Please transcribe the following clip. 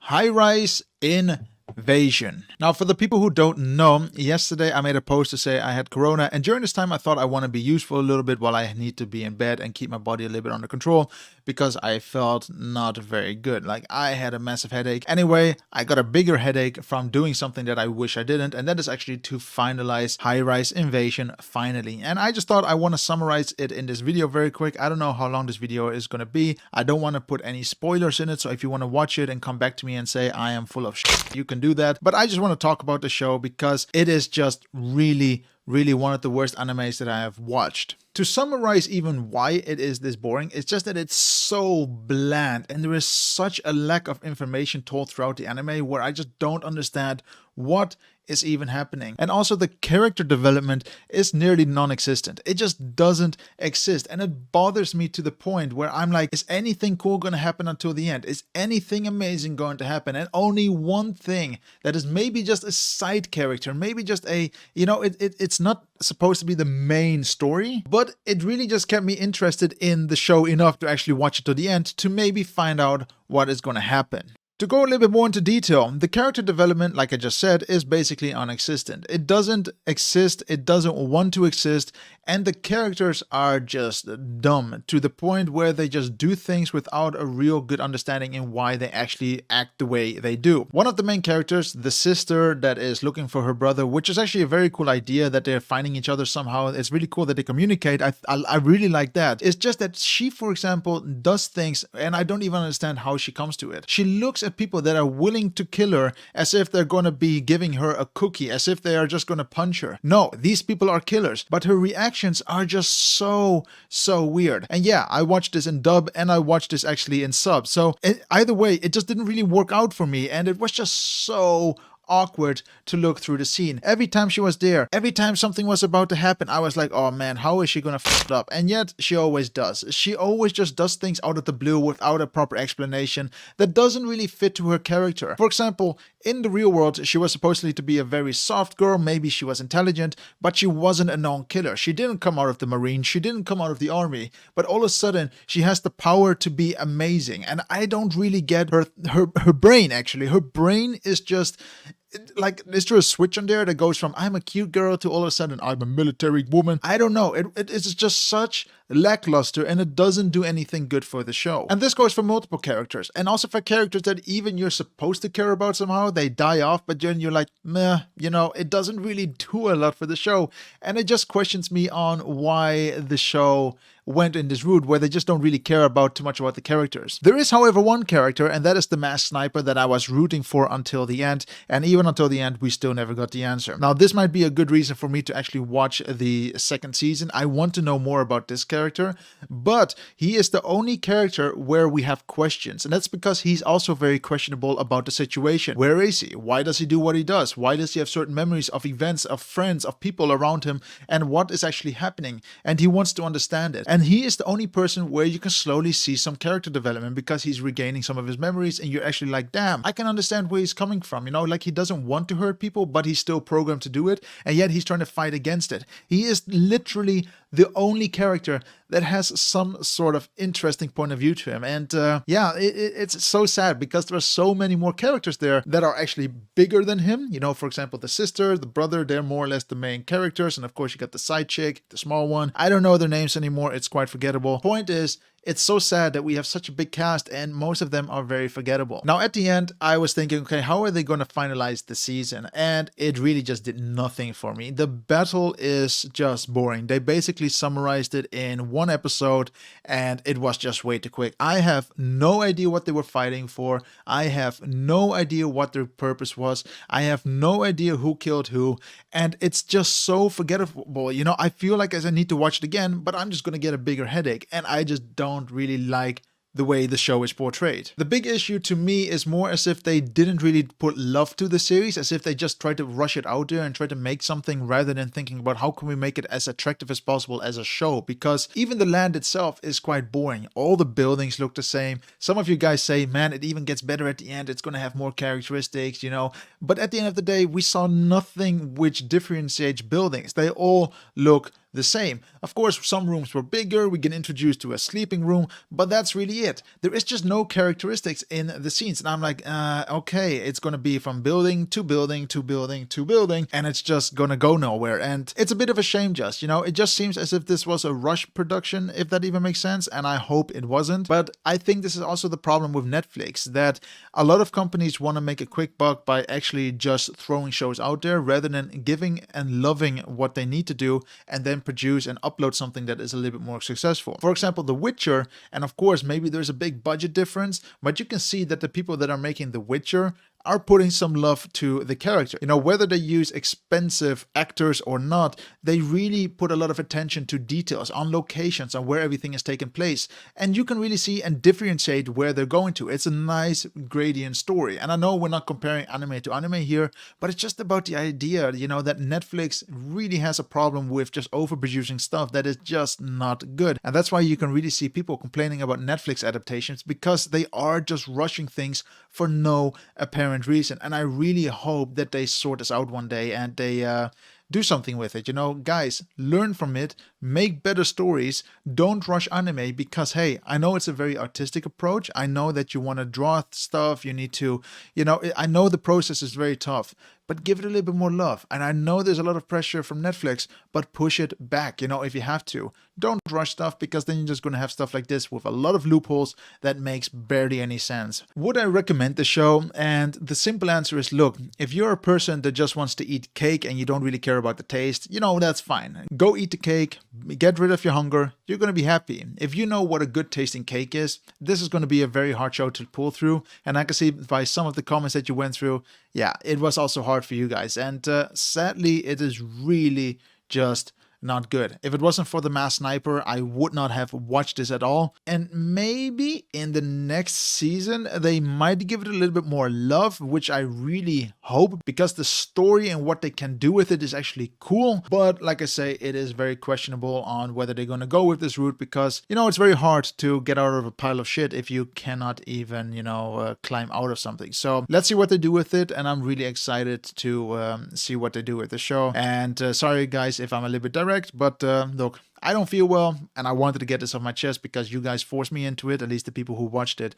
High-rise invasion. Now, for the people who don't know, yesterday I made a post to say I had corona, and during this time I thought I want to be useful a little bit while I need to be in bed and keep my body a little bit under control because I felt not very good. Like, I had a massive headache. Anyway, I got a bigger headache from doing something that I wish I didn't, and that is actually to finalize High-Rise Invasion finally. And I just thought I want to summarize it in this video very quick. I don't know how long this video is going to be. I don't want to put any spoilers in it, so if you want to watch it and come back to me and say I am full of shit, you can do that. But I just want to talk about the show because it is just really one of the worst animes that I have watched. To summarize even why it is this boring, it's just that it's so bland and there is such a lack of information told throughout the anime where I just don't understand what is even happening. And also the character development is nearly non-existent. It just doesn't exist, and it bothers me to the point where I'm like, is anything cool going to happen until the end? Is anything amazing going to happen? And only one thing that is maybe just a side character, maybe just a, you know, it's not supposed to be the main story, but it really just kept me interested in the show enough to actually watch it to the end to maybe find out what is going to happen. To go a little bit more into detail, the character development, like I just said, is basically non-existent. It doesn't exist, it doesn't want to exist, and the characters are just dumb to the point where they just do things without a real good understanding in why they actually act the way they do. One of the main characters, the sister that is looking for her brother, which is actually a very cool idea that they're finding each other somehow. It's really cool that they communicate. I really like that. It's just that she, for example, does things, and I don't even understand how she comes to it. She looks at people that are willing to kill her as if they're going to be giving her a cookie, as if they are just going to punch her. No, these people are killers, but her reactions are just so weird. And yeah, I watched this in dub and I watched this actually in sub. So either way, it just didn't really work out for me, and it was just so awkward to look through the scene. Every time she was there, every time something was about to happen, I was like, oh man, how is she gonna f it up? And yet she always does. She always just does things out of the blue without a proper explanation that doesn't really fit to her character. For example, in the real world, she was supposedly to be a very soft girl, maybe she was intelligent, but she wasn't a known killer. She didn't come out of the Marines, she didn't come out of the army, but all of a sudden she has the power to be amazing. And I don't really get her brain actually. Her brain is just like, is there a switch on there that goes from I'm a cute girl to all of a sudden I'm a military woman? I don't know. It's just such lackluster, and it doesn't do anything good for the show. And this goes for multiple characters, and also for characters that even you're supposed to care about somehow. They die off, but then you're like, meh, you know, it doesn't really do a lot for the show. And it just questions me on why the show went in this route where they just don't really care about too much about the characters. There is, however, one character, and that is the masked sniper that I was rooting for until the end, and even until the end we still never got the answer. Now, this might be a good reason for me to actually watch the second season. I want to know more about this character, but he is the only character where we have questions, and that's because he's also very questionable about the situation. Where is he? Why does he do what he does? Why does he have certain memories of events, of friends, of people around him, and what is actually happening? And he wants to understand it. And he is the only person where you can slowly see some character development because he's regaining some of his memories, and you're actually like, damn, I can understand where he's coming from. You know, like, he doesn't want to hurt people, but he's still programmed to do it, and yet he's trying to fight against it. He is literally the only character that has some sort of interesting point of view to him. And yeah, it's so sad because there are so many more characters there that are actually bigger than him. You know, for example, the sister, the brother, they're more or less the main characters. And of course, you got the side chick, the small one. I don't know their names anymore. It's quite forgettable. Point is, it's so sad that we have such a big cast and most of them are very forgettable. Now, at the end, I was thinking, okay, how are they going to finalize the season? And it really just did nothing for me. The battle is just boring. They basically summarized it in one episode and it was just way too quick. I have no idea what they were fighting for. I have no idea what their purpose was. I have no idea who killed who. And it's just so forgettable. You know, I feel like as I need to watch it again, but I'm just going to get a bigger headache. And I just don't really like the way the show is portrayed. The big issue to me is more as if they didn't really put love to the series, as if they just tried to rush it out there and try to make something rather than thinking about how can we make it as attractive as possible as a show, because even the land itself is quite boring. All the buildings look the same. Some of you guys say, man, it even gets better at the end. It's going to have more characteristics, you know, but at the end of the day, we saw nothing which differentiates buildings. They all look the same. Of course, some rooms were bigger, we get introduced to a sleeping room, but that's really it. There is just no characteristics in the scenes. And I'm like, okay, it's going to be from building to building to building to building, and it's just going to go nowhere. And it's a bit of a shame just, it just seems as if this was a rush production, if that even makes sense. And I hope it wasn't. But I think this is also the problem with Netflix, that a lot of companies want to make a quick buck by actually just throwing shows out there rather than giving and loving what they need to do and then produce and upload something that is a little bit more successful. For example, The Witcher, and of course, maybe there's a big budget difference, but you can see that the people that are making The Witcher are putting some love to the character. Whether they use expensive actors or not, they really put a lot of attention to details on locations, on where everything is taking place. And you can really see and differentiate where they're going to. It's a nice gradient story. And I know we're not comparing anime to anime here, but it's just about the idea, that Netflix really has a problem with just overproducing stuff that is just not good. And that's why you can really see people complaining about Netflix adaptations, because they are just rushing things for no apparent reason. And I really hope that they sort this out one day and they do something with it. Guys, learn from it, make better stories, don't rush anime, because hey, I know it's a very artistic approach. I know that you want to draw stuff, you need to, I know the process is very tough, but give it a little bit more love. And I know there's a lot of pressure from Netflix, but push it back, if you have to. Don't rush stuff, because then you're just going to have stuff like this with a lot of loopholes that makes barely any sense. Would I recommend the show? And the simple answer is, look, if you're a person that just wants to eat cake and you don't really care about the taste, that's fine. Go eat the cake, get rid of your hunger, you're going to be happy. If you know what a good tasting cake is, this is going to be a very hard show to pull through. And I can see by some of the comments that you went through, yeah, it was also hard for you guys. And sadly, it is really just not good. If it wasn't for The Masked Sniper, I would not have watched this at all. And maybe in the next season, they might give it a little bit more love, which I really hope, because the story and what they can do with it is actually cool. But like I say, it is very questionable on whether they're going to go with this route, because, it's very hard to get out of a pile of shit if you cannot even, climb out of something. So let's see what they do with it. And I'm really excited to see what they do with the show. And sorry guys if I'm a little bit direct, but look, I don't feel well, and I wanted to get this off my chest because you guys forced me into it, at least the people who watched it.